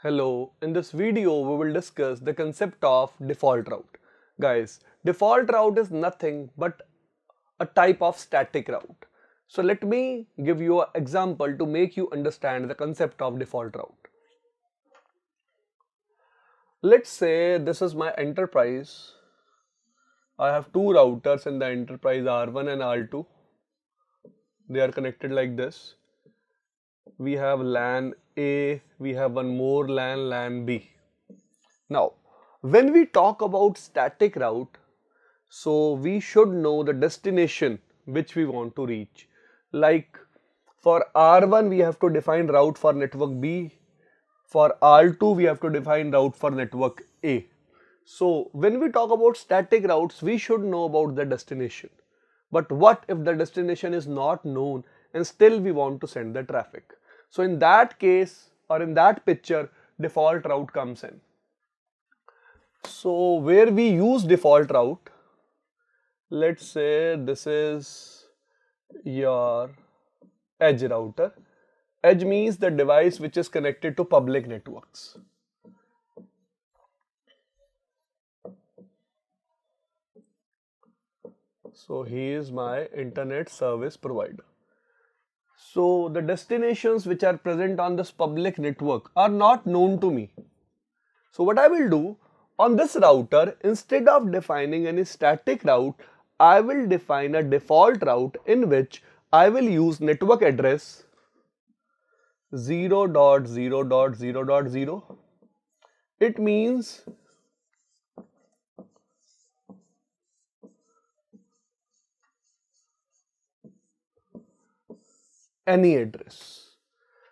Hello, in this video we will discuss the concept of default route. Guys, default route is nothing but a type of static route. So let me give you an example to make you understand the concept of default route. Let's say this is my enterprise. I have two routers in the enterprise R1 and R2. They are connected like this. We have LAN A, we have one more LAN B. Now, when we talk about static route, so we should know the destination which we want to reach. Like for R1 we have to define route for network B, for R2 we have to define route for network A. So when we talk about static routes, we should know about the destination. But what if the destination is not known and still we want to send the traffic? So in that case or in that picture, default route comes in. So where we use default route, let's say this is your edge router. Edge means the device which is connected to public networks. So he is my internet service provider. So the destinations which are present on this public network are not known to me. So what I will do on this router, instead of defining any static route, I will define a default route in which I will use network address 0.0.0.0. It means any address.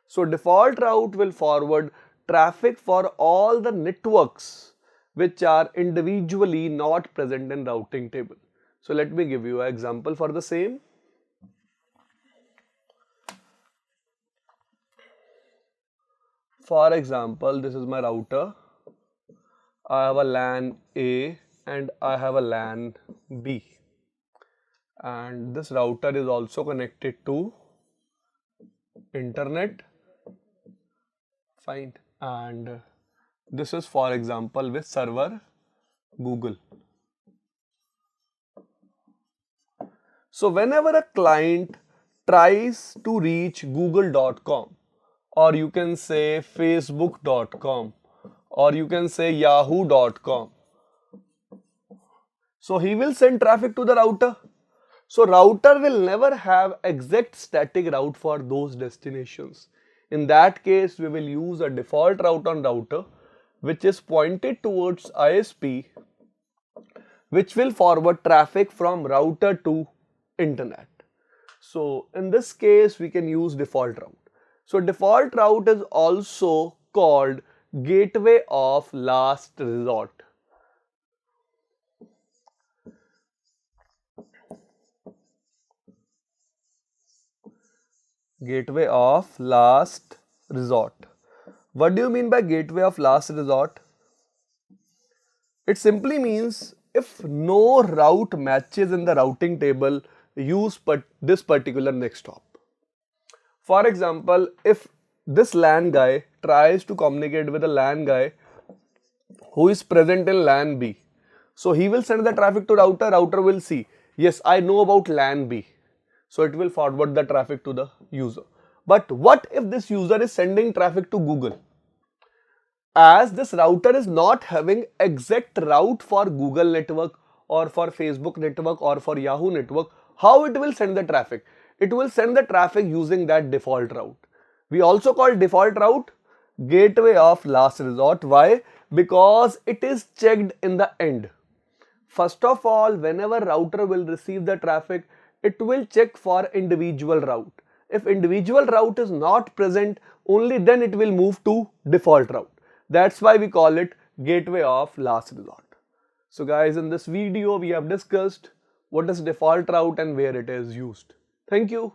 So default route will forward traffic for all the networks which are individually not present in routing table. So let me give you an example for the same. For example, this is my router. I have a LAN A and I have a LAN B. And this router is also connected to internet. Fine. And this is for example with server Google. So whenever a client tries to reach google.com, or you can say facebook.com, or you can say yahoo.com, so he will send traffic to the router. So router will never have exact static route for those destinations. In that case, we will use a default route on router which is pointed towards ISP, which will forward traffic from router to internet. So in this case, we can use default route. So default route is also called gateway of last resort. Gateway of last resort. What do you mean by gateway of last resort? It simply means if no route matches in the routing table, use this particular next hop. For example, if this LAN guy tries to communicate with a LAN guy who is present in LAN B, so he will send the traffic to router, router will see, yes, I know about LAN B. So it will forward the traffic to the user. But what if this user is sending traffic to Google? As this router is not having exact route for Google network or for Facebook network or for Yahoo network, how it will send the traffic? It will send the traffic using that default route. We also call default route gateway of last resort. Why? Because it is checked in the end. First of all, whenever router will receive the traffic, it will check for individual route. If individual route is not present, only then it will move to default route. That's why we call it gateway of last resort. So guys, in this video we have discussed what is default route and where it is used. Thank you.